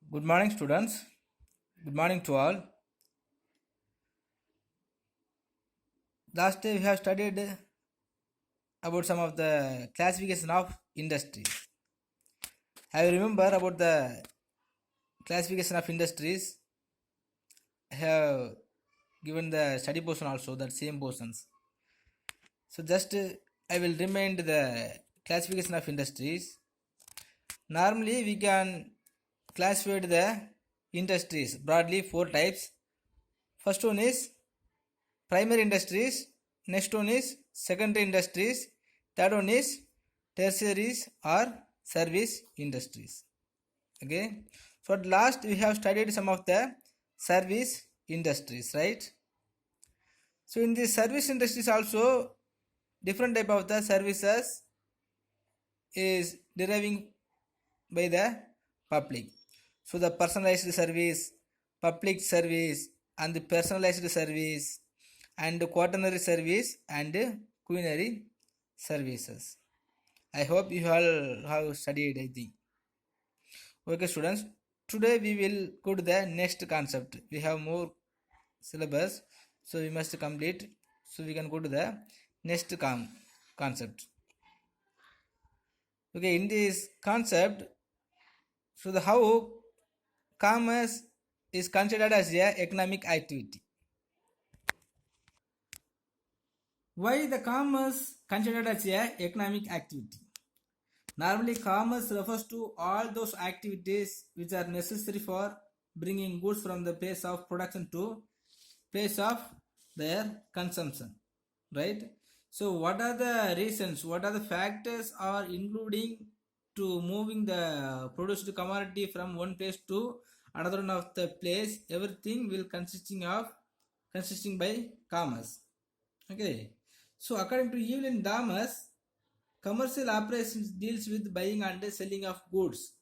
Good morning, students. Good morning to all. Last day we have studied about some of the classification of industries. I remember about the classification of industries. I have given the study portion also, that same portions. So just I will remind the classification of industries. Normally we can classify the industries broadly four types. First one is primary industries, next one is secondary industries, third one is tertiaries or service industries. Okay, so at last we have studied some of the service industries, right? So in the service industries also different type of the services is deriving by the public. So the personalized service, public service, and the personalized service, and quaternary service, and quinary services. I hope you all have studied, I think. Okay, students. Today we will go to the next concept. We have more syllabus, so we must complete. So we can go to the next concept. Okay, in this concept, so the how commerce is considered as a economic activity. Why the commerce considered as a economic activity? Normally, commerce refers to all those activities which are necessary for bringing goods from the place of production to place of their consumption, right? So, what are the reasons? What are the factors are including to moving the produced commodity from one place to another one of the place? Everything will consisting by commerce. Okay. So, according to Evelyn Damas, commercial operations deals with buying and selling of goods,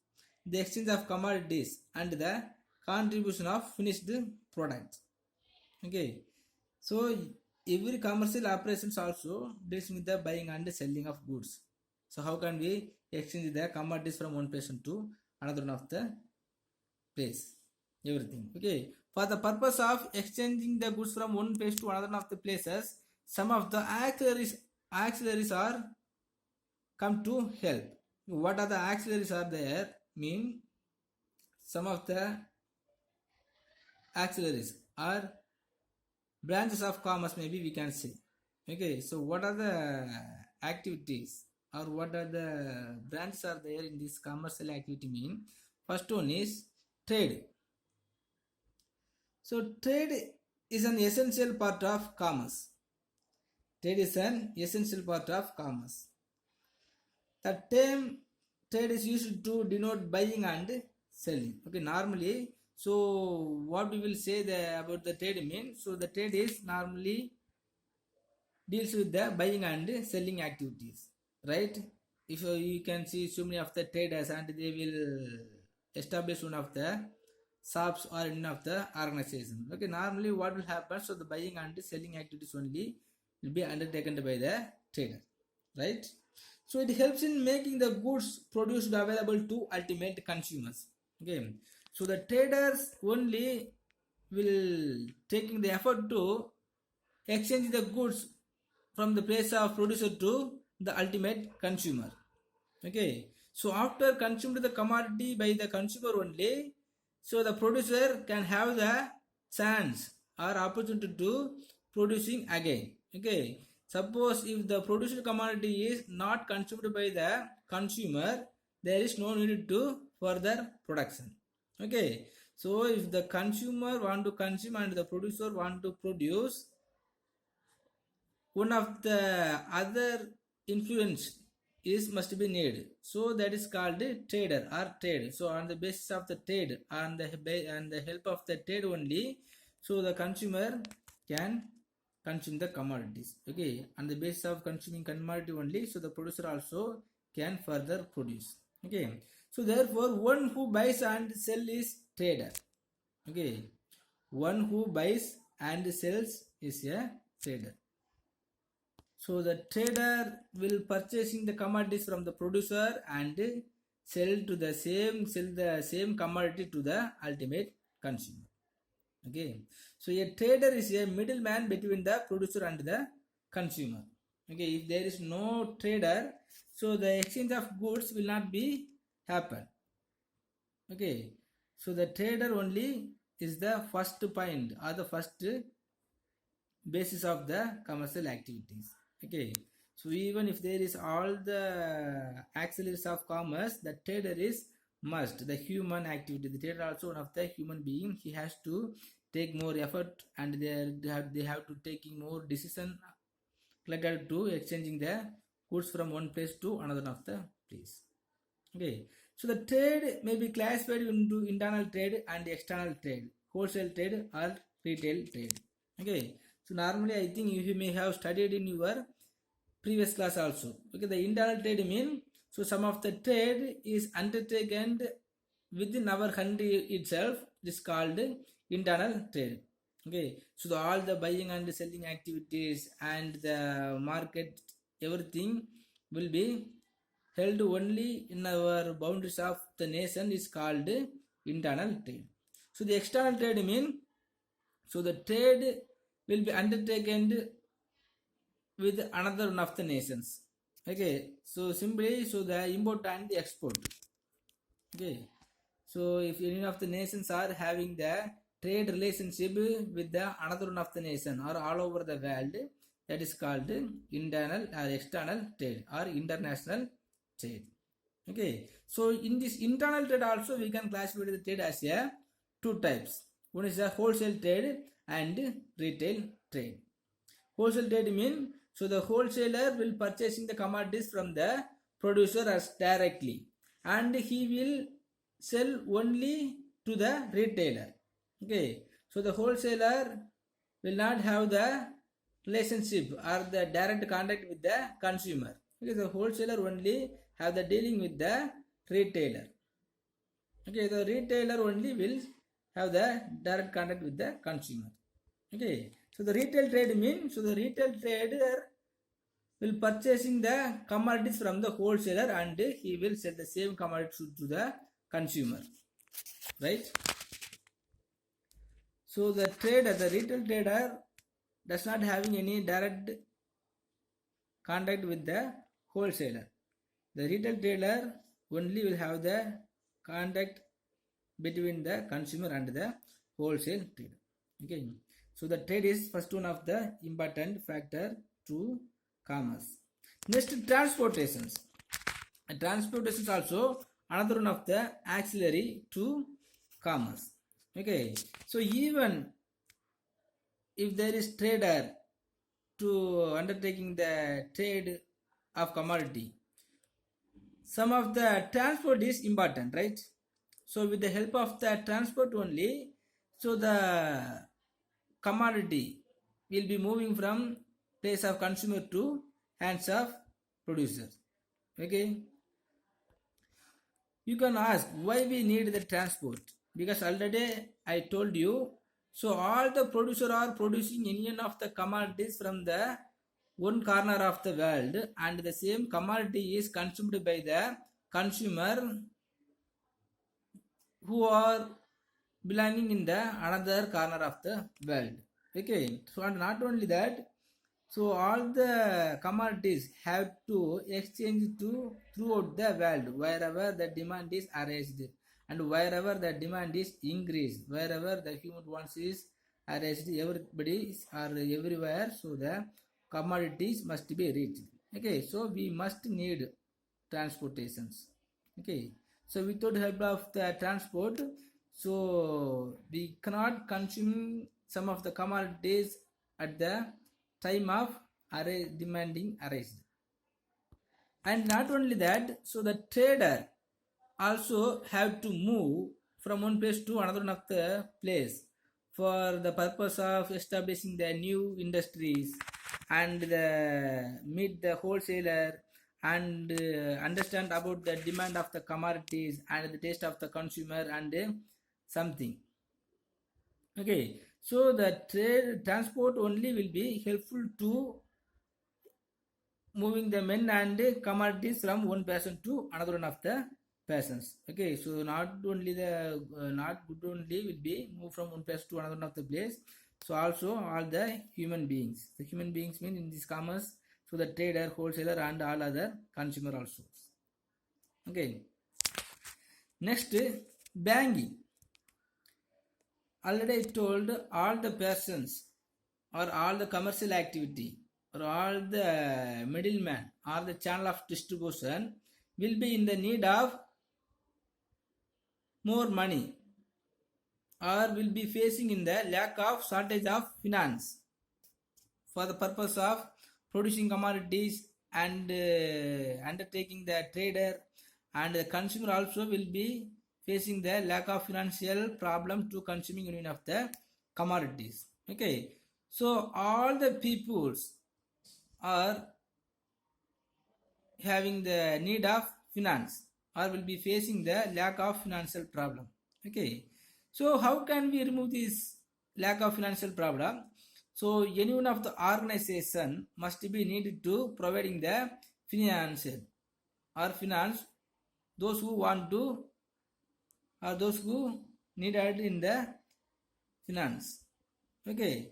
the exchange of commodities, and the contribution of finished products. Okay, so every commercial operations also deals with the buying and selling of goods. So how can we exchange the commodities from one place to another one of the place? Everything. Okay, for the purpose of exchanging the goods from one place to another one of the places, some of the auxiliaries are come to help. What are the auxiliaries are there? Mean some of the auxiliaries are branches of commerce, maybe we can say. Okay, so what are the activities or what are the branches are there in this commercial activity? Mean first one is trade. So trade is an essential part of commerce. Trade is an essential part of commerce. The term trade is used to denote buying and selling. Okay, normally, so what we will say about the trade means, so the trade is normally deals with the buying and selling activities, right? If you can see so many of the traders and they will establish one of the shops or one of the organization. Okay, normally what will happen? So the buying and selling activities only will be undertaken by the trader, right? So it helps in making the goods produced available to ultimate consumers. Okay, so the traders only will taking the effort to exchange the goods from the place of producer to the ultimate consumer. Okay, so after consumed the commodity by the consumer only, so the producer can have the chance or opportunity to producing again. Okay, suppose if the produced commodity is not consumed by the consumer, there is no need to further production. Okay, so if the consumer want to consume and the producer want to produce, one of the other influence is must be needed, so that is called a trader or trade. So on the basis of the trade and the help of the trade only, so the consumer can consume the commodities. Okay, on the basis of consuming commodity only, so the producer also can further produce. Okay, so therefore one who buys and sell is trader. Okay, one who buys and sells is a trader. So the trader will purchasing the commodities from the producer and sell the same commodity to the ultimate consumer. Okay, so a trader is a middleman between the producer and the consumer. Okay, if there is no trader, so the exchange of goods will not be happen. Okay, so the trader only is the first point or the first basis of the commercial activities. Okay, so even if there is all the auxiliaries of commerce, the trader is must the human activity. The trader also one of the human being. He has to take more effort, and they have to taking more decision related to exchanging the goods from one place to another of the place. Okay, so the trade may be classified into internal trade and external trade, wholesale trade or retail trade. Okay, so normally I think you may have studied in your previous class also. Okay, the internal trade mean, so some of the trade is undertaken within our country itself. This is called internal trade. Okay, so all the buying and selling activities and the market, everything will be held only in our boundaries of the nation is called internal trade. So the external trade mean, so the trade will be undertaken with another one of the nations. Okay, so simply, so the import and the export. Okay, so if any of the nations are having the trade relationship with the another one of the nation or all over the world, that is called internal or external trade or international trade. Okay, so in this internal trade also we can classify the trade as a two types. One is the wholesale trade and retail trade. Wholesale trade mean, so the wholesaler will purchasing the commodities from the producer as directly, and he will sell only to the retailer. Okay, so the wholesaler will not have the relationship or the direct contact with the consumer. Okay, the wholesaler only have the dealing with the retailer. Okay, the retailer only will have the direct contact with the consumer. Okay, so the retail trade means, so the retail trader will purchasing the commodities from the wholesaler and he will sell the same commodities to the consumer, right? So the trader, the retail trader does not having any direct contact with the wholesaler. The retail trader only will have the contact between the consumer and the wholesale trader. Okay, so the trade is first one of the important factor to commerce. Next, transportations. Transportations also another one of the auxiliary to commerce. Okay, so even if there is trader to undertaking the trade of commodity, some of the transport is important, right? So with the help of the transport only, so the commodity will be moving from place of consumer to hands of producer. Okay, you can ask why we need the transport, because already I told you, so all the producer are producing any of the commodities from the one corner of the world, and the same commodity is consumed by the consumer who are belonging in the another corner of the world. Okay, so and not only that, so all the commodities have to exchange to throughout the world wherever the demand is raised, and wherever the demand is increased, wherever the human wants is raised, everybody are everywhere, so the commodities must be reached. Okay, so we must need transportations. Okay, so without help of the transport, so we cannot consume some of the commodities at the time of demanding arised. And not only that, so the trader also have to move from one place to another one of the place for the purpose of establishing the new industries and meet the wholesaler and understand about the demand of the commodities and the taste of the consumer and something. Okay, so the transport only will be helpful to moving the men and commodities from one person to another one of the persons. Okay, so not only the not good only will be move from one place to another of the place. So also all the human beings. The human beings mean in this commerce. So the trader, wholesaler, and all other consumer also. Okay. Next, banking. Already I told all the persons or all the commercial activity or all the middleman or the channel of distribution will be in the need of more money or will be facing in the lack of shortage of finance for the purpose of producing commodities and undertaking the trader, and the consumer also will be facing the lack of financial problem to consuming any of the commodities. Okay, so all the peoples are having the need of finance or will be facing the lack of financial problem. Okay, so how can we remove this lack of financial problem? So any one of the organization must be needed to providing the financial or finance those who want to or those who needed in the finance. Okay,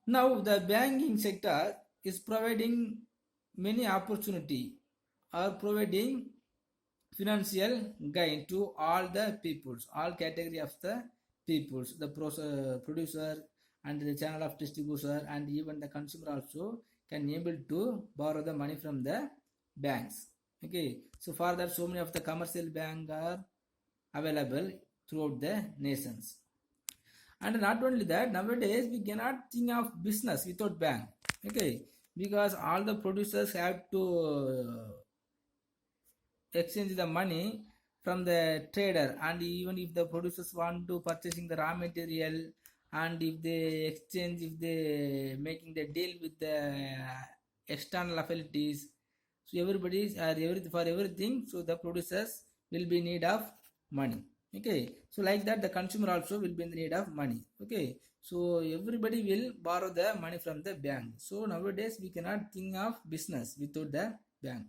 now the banking sector is providing many opportunity or providing financial gain to all the peoples, all category of the peoples, the producer and the channel of distributor and even the consumer also can able to borrow the money from the banks. Okay, so for that so many of the commercial bank are available throughout the nations. And not only that, nowadays we cannot think of business without bank. Okay, because all the producers have to exchange the money from the trader, and even if the producers want to purchasing the raw material, and if they exchange, if they making the deal with the external affiliates, so everybody is for everything, so the producers will be in need of money. Okay, so like that the consumer also will be in the need of money. Okay, so everybody will borrow the money from the bank. So nowadays we cannot think of business without the bank.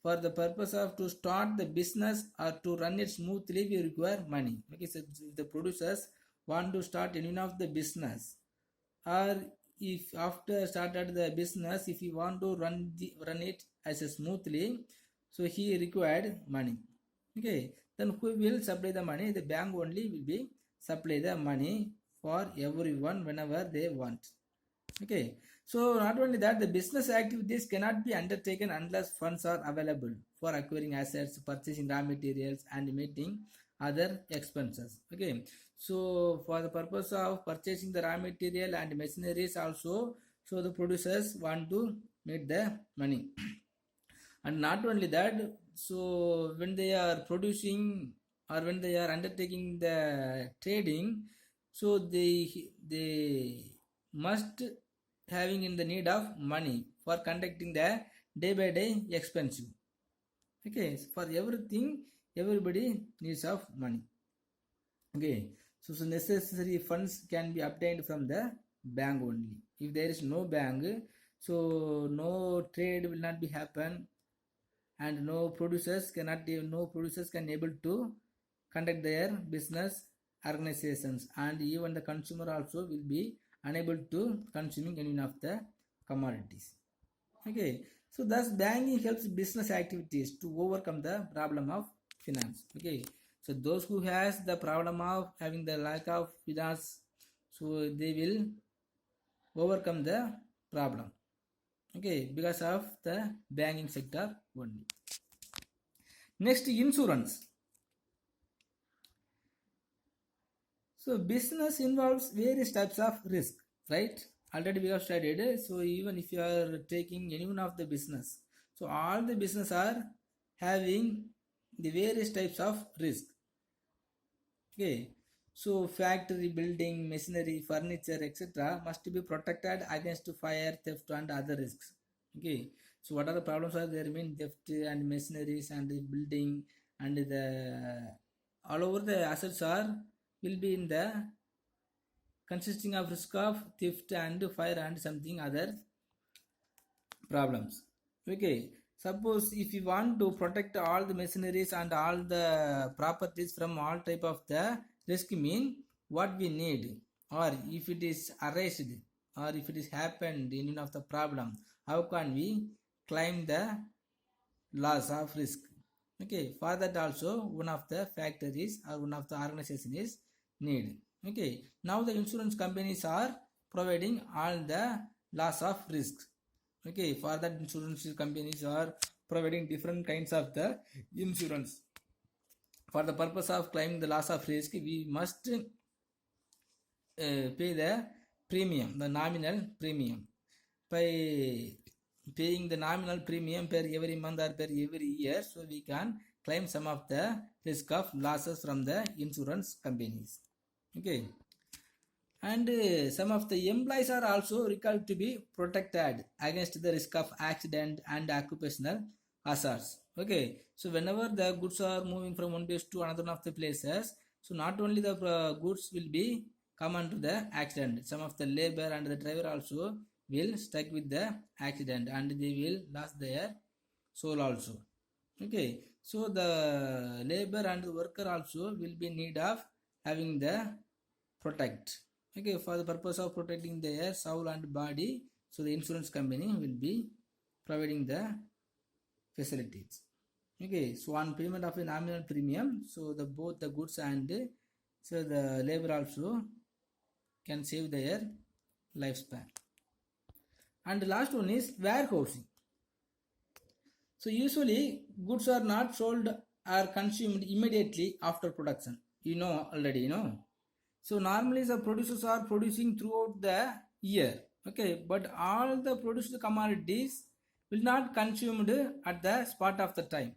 For the purpose of to start the business or to run it smoothly, we require money. Okay, so if the producers want to start any of the business, or if after started the business, if he want to run it as a smoothly, so he required money. Okay, then who will supply the money? The bank only will be supply the money for everyone whenever they want. Okay, so not only that, the business activities cannot be undertaken unless funds are available for acquiring assets, purchasing raw materials, and meeting other expenses. Okay, so for the purpose of purchasing the raw material and machineries also, so the producers want to meet the money. And not only that, so when they are producing or when they are undertaking the trading, so they must having in the need of money for conducting the day by day expensive. Okay, so for everything everybody needs of money. Okay, so necessary funds can be obtained from the bank only. If there is no bank, so no trade will not be happen, and no producers can able to conduct their business organizations, and even the consumer also will be unable to consuming any of the commodities. Okay, so thus banking helps business activities to overcome the problem of finance. Okay, so those who has the problem of having the lack of finance, so they will overcome the problem. Okay, because of the banking sector only. Next, insurance. So business involves various types of risk, right? Already we have studied. So even if you are taking any one of the business, so all the business are having the various types of risk. Okay, so factory, building, machinery, furniture, etc. must be protected against fire, theft, and other risks. Okay, so what are the problems are there? Mean theft and machineries and the building and the all over the assets are will be in the consisting of risk of theft and fire and something other problems. Okay, Suppose if you want to protect all the machineries and all the properties from all type of the risk, mean what we need, or if it is arranged, or if it is happened in one of the problem, how can we claim the loss of risk? Okay, for that also one of the factories or one of the organization is need. Okay, now the insurance companies are providing all the loss of risk. Okay, for that insurance companies are providing different kinds of the insurance. For the purpose of claiming the loss of risk, we must pay the premium, the nominal premium. By paying the nominal premium per every month or per every year, so we can claim some of the risk of losses from the insurance companies. Okay, and some of the employees are also required to be protected against the risk of accident and occupational hazards. Okay, so whenever the goods are moving from one place to another of the places, so not only the goods will be come into the accident, some of the labor and the driver also will stuck with the accident and they will lose their soul also. Okay, so the labor and the worker also will be need of having the protect. Okay, for the purpose of protecting their soul and body, so the insurance company will be providing the facilities. Okay, so on payment of a nominal premium, so the both the goods and so the labor also can save their lifespan. And the last one is warehousing. So usually goods are not sold or consumed immediately after production. You know already, you know. So normally the producers are producing throughout the year. Okay, but all the produced commodities will not consumed at the spot of the time.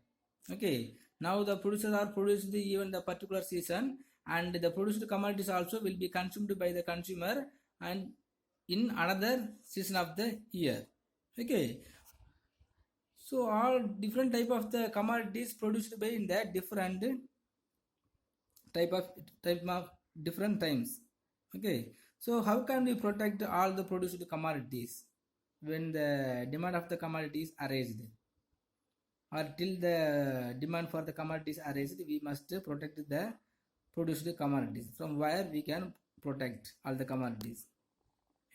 Okay, now the producers are produced even the particular season, and the produced commodities also will be consumed by the consumer and in another season of the year. Okay, so all different type of the commodities produced by in the different type of different times. Okay, so how can we protect all the produced commodities when the demand of the commodities are raised, or till the demand for the commodities are raised, we must protect the produced commodities. From where we can protect all the commodities?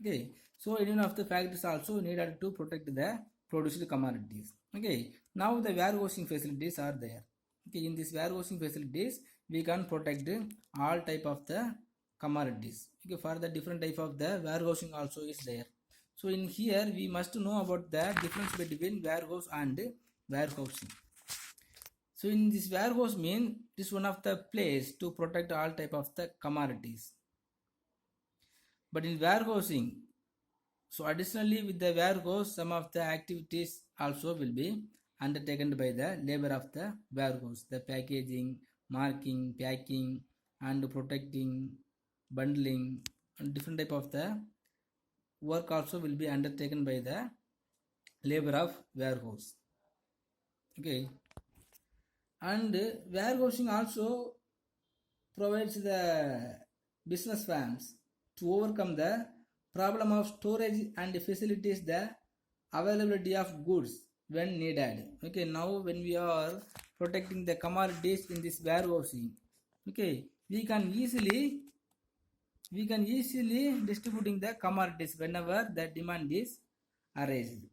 Okay, so any of the factors also needed to protect the produced commodities. Okay, now the warehousing facilities are there. Okay, in this warehousing facilities we can protect all type of the commodities. Okay, for the different type of the warehousing also is there. So in here we must know about the difference between warehouse and warehousing. So in this warehouse mean this one of the place to protect all type of the commodities. But in warehousing, so additionally with the warehouse, some of the activities also will be undertaken by the labor of the warehouse. The packaging, marking, packing, and protecting, bundling, and different type of the work also will be undertaken by the labor of warehouse. Okay, and warehousing also provides the business firms to overcome the problem of storage and facilities the availability of goods when needed. Okay, now when we are protecting the commodities in this warehousing, okay, we can easily distributing the commodities whenever the demand is raised.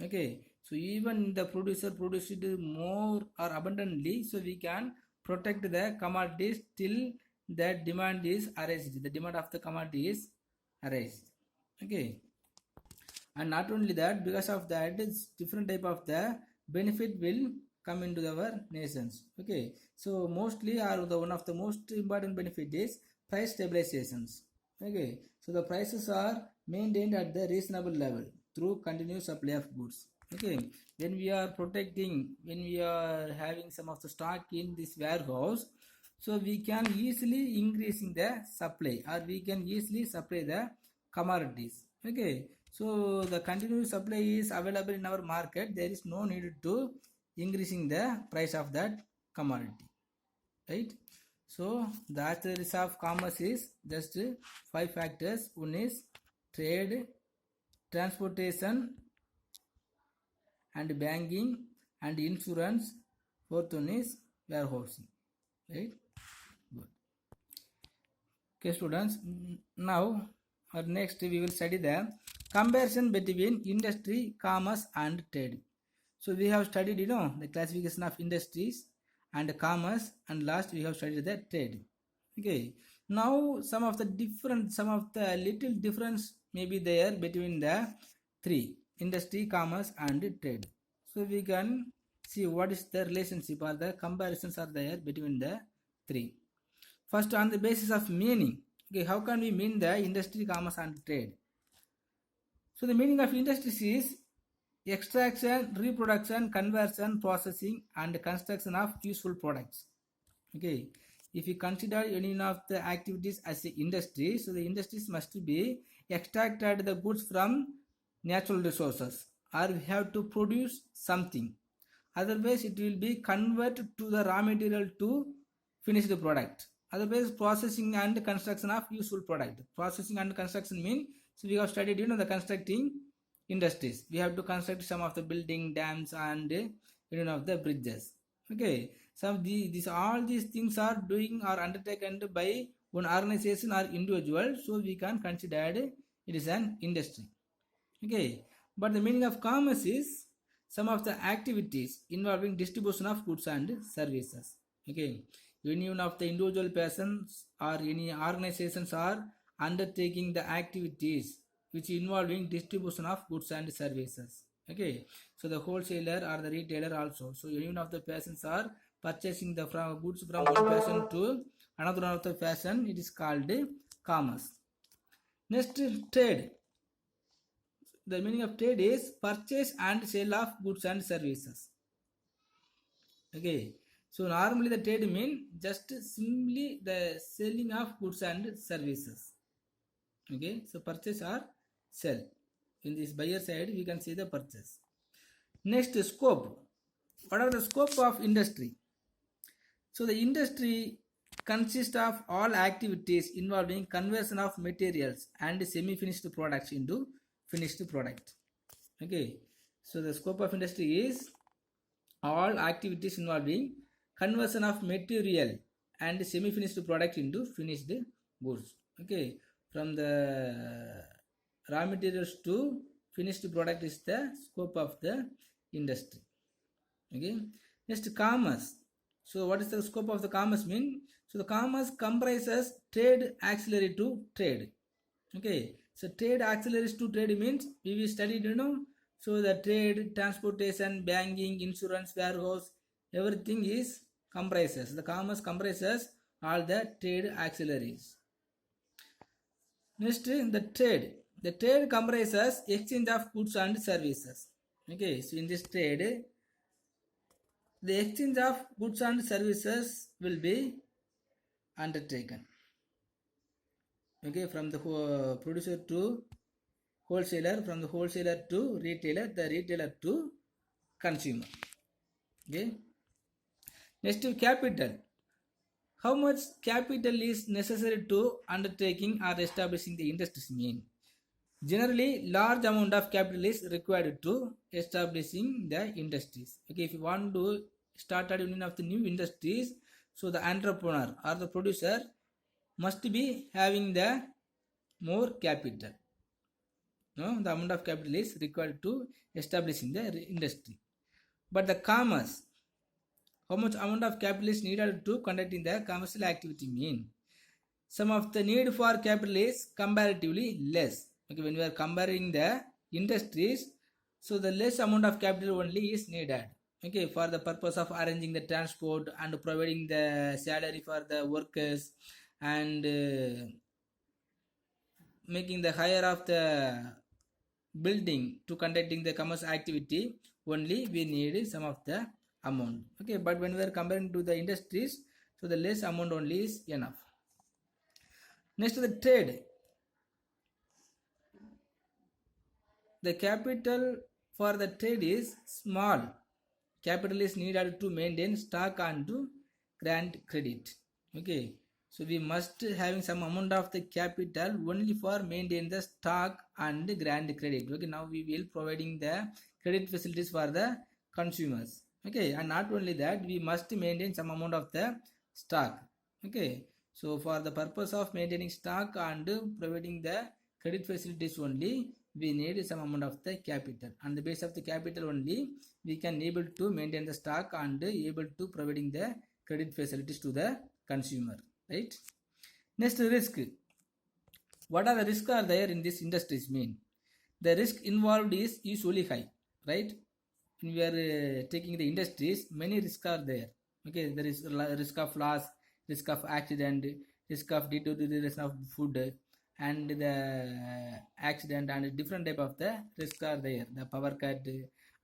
Okay, so even the producer produced more or abundantly, so we can protect the commodities till the demand is raised. The demand of the commodity is raised. Okay, and not only that, because of that, it's different type of the benefit will come into our nations. Okay, so mostly or the one of the most important benefit is price stabilizations. Okay, so the prices are maintained at the reasonable level through continuous supply of goods. Okay, when we are protecting, when we are having some of the stock in this warehouse, so we can easily increasing the supply, or we can easily supply the commodities. Okay, so the continuous supply is available in our market, there is no need to increasing the price of that commodity, right? So the activities of commerce is just 5 factors. One is trade, transportation and banking, and insurance. Fourth one is warehousing. Right? Good. Okay, students. Now, next we will study the comparison between industry, commerce, and trade. So we have studied, the classification of industries and commerce, and last we have studied the trade. Okay. Now some of the little difference may be there between the three: industry, commerce, and trade. So we can see what is the relationship or the comparisons are there between the three. First, on the basis of meaning. Okay, how can we mean the industry, commerce, and trade? So the meaning of industries is extraction, reproduction, conversion, processing, and construction of useful products. Okay, if you consider any of the activities as an industry, so the industries must be extracted the goods from natural resources, or we have to produce something. Otherwise, it will be converted to the raw material to finish the product. Otherwise, processing and construction of useful product. Processing and construction mean, so we have studied, the constructing industries. We have to construct some of the building, dams, and of the bridges. Okay, some all these things are doing or undertaken by one organization or individual, so we can consider it is an industry. Okay, but the meaning of commerce is some of the activities involving distribution of goods and services. Okay, any one of the individual persons or any organizations are undertaking the activities which involving distribution of goods and services. Okay, so the wholesaler or the retailer also. So any one of the persons are purchasing the goods from one person to another one of the person. It is called commerce. Next, trade. The meaning of trade is purchase and sale of goods and services. Okay, so normally the trade means just simply the selling of goods and services. Okay, so purchase or sell. In this buyer side, we can see the purchase. Next, scope. What are the scope of industry? So the industry consists of all activities involving conversion of materials and semi-finished products into finished product. Okay, so the scope of industry is all activities involving conversion of material and semi-finished product into finished goods. Okay, from the raw materials to finished product is the scope of the industry. Okay, next, commerce. So what is the scope of the commerce mean? So the commerce comprises trade auxiliary to trade. Okay, so trade auxiliaries to trade means we studied, so the trade, transportation, banking, insurance, warehouse, everything is comprises. The commerce comprises all the trade auxiliaries. Next, the trade. The trade comprises exchange of goods and services. Okay, so in this trade, the exchange of goods and services will be undertaken. Okay, from the producer to wholesaler, from the wholesaler to retailer, the retailer to consumer. Okay. Next, capital. How much capital is necessary to undertaking or establishing the industries mean? Generally, large amount of capital is required to establishing the industries. Okay, if you want to start a union of the new industries, so the entrepreneur or the producer must be having the more capital. No, the amount of capital is required to establishing the industry. But the commerce, how much amount of capital is needed to conducting the commercial activity mean? Some of the need for capital is comparatively less. Okay, when we are comparing the industries, so the less amount of capital only is needed. Okay, for the purpose of arranging the transport and providing the salary for the workers and making the hire of the building to conducting the commercial activity, only we need some of the amount. Okay, but when we are comparing to the industries, so the less amount only is enough. Next, the trade. The capital for the trade is small. Capital is needed to maintain stock and to grant credit. Okay, so we must having some amount of the capital only for maintain the stock and grant credit. Okay, now we will providing the credit facilities for the consumers. Okay, and not only that, we must maintain some amount of the stock. Okay, so for the purpose of maintaining stock and providing the credit facilities only, we need some amount of the capital. On the base of the capital only, we can able to maintain the stock and able to providing the credit facilities to the consumer. Right. Next, risk. What are the risks are there in this industries mean? The risk involved is usually high, right? When we are taking the industries, many risks are there. Okay, there is risk of loss, risk of accident, risk of deterioration of food, and the accident, and different type of the risk are there. The power cut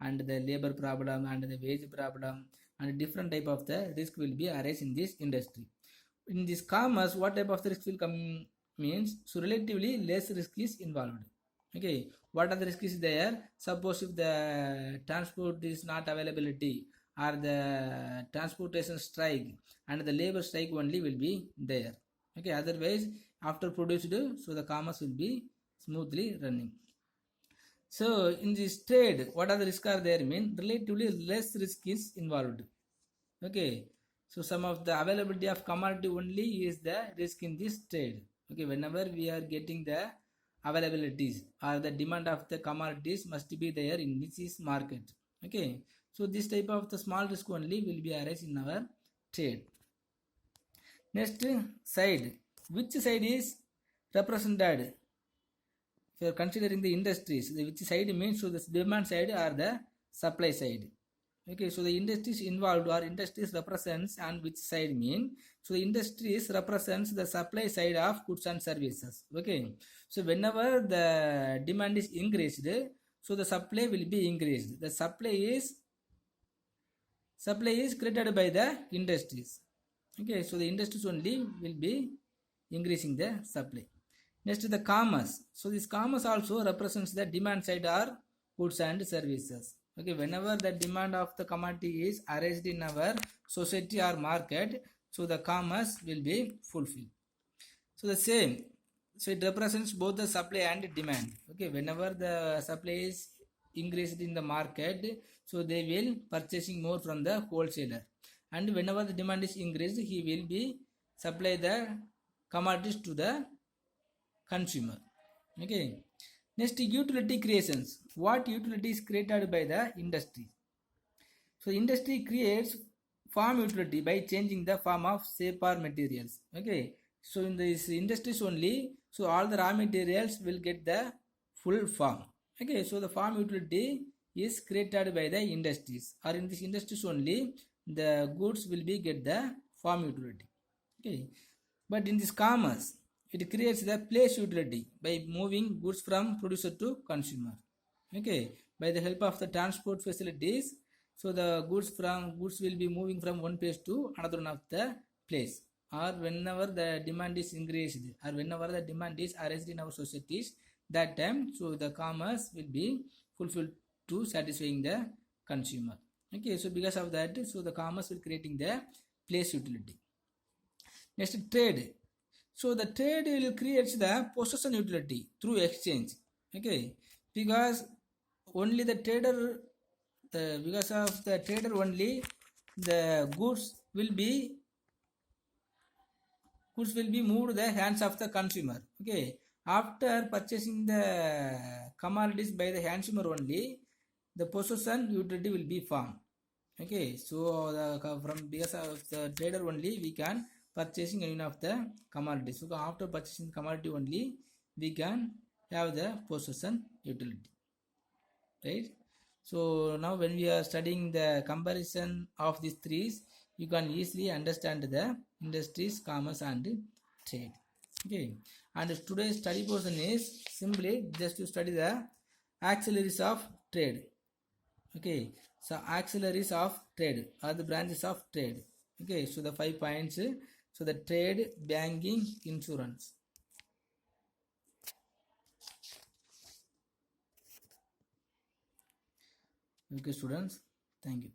and the labor problem and the wage problem and different type of the risk will be arise in this industry. In this commerce, what type of the risk will come means, so relatively less risk is involved. Okay, what are the risks is there? Suppose if the transport is not availability, or the transportation strike and the labor strike only will be there. Okay, otherwise after produced, so the commerce will be smoothly running. So in this trade, what are the risks are there mean, relatively less risk is involved. Okay, so some of the availability of commodity only is the risk in this trade. Okay, whenever we are getting the availabilities or the demand of the commodities must be there in this market. Okay, so this type of the small risk only will be arise in our trade. Next, side. Which side is represented? If you are considering the industries, which side means, so the demand side or the supply side. Okay, so the industries involved or industries represents, and which side mean, so the industries represents the supply side of goods and services. Okay, so whenever the demand is increased, so the supply will be increased. The supply is created by the industries. Okay, so the industries only will be increasing the supply. Next, the commerce. So this commerce also represents the demand side or goods and services. Okay, whenever the demand of the commodity is arised in our society or market, so the commerce will be fulfilled. So the same, so it represents both the supply and demand. Okay, whenever the supply is increased in the market, so they will purchasing more from the wholesaler, and whenever the demand is increased, he will be supply the commodities to the consumer. Okay, next, utility creations. What utility is created by the industry? So industry creates farm utility by changing the form of shape or materials. Okay, so in this industries only, so all the raw materials will get the full form. Okay, so the farm utility is created by the industries, or in this industries only the goods will be get the farm utility. Okay, but in this commerce, it creates the place utility by moving goods from producer to consumer. Okay, by the help of the transport facilities, so the goods will be moving from one place to another one of the place, or whenever the demand is increased, or whenever the demand is arised in our societies, that time, so the commerce will be fulfilled to satisfying the consumer. Okay, so because of that, so the commerce will creating the place utility. Next, trade. So the trade will create the possession utility through exchange. Okay, because only the trader, because of the trader only, the goods will be moved the hands of the consumer. Okay, after purchasing the commodities by the consumer only, the possession utility will be formed. Okay, so from because of the trader only, we can purchasing any of the commodities. So after purchasing commodity only, we can have the possession utility, right? So now when we are studying the comparison of these three, you can easily understand the industries, commerce and trade. Okay, and today's study portion is simply just to study the auxiliaries of trade. Okay, so auxiliaries of trade are the branches of trade. Okay, so the 5 points. So the trade, banking, insurance. Okay students, thank you.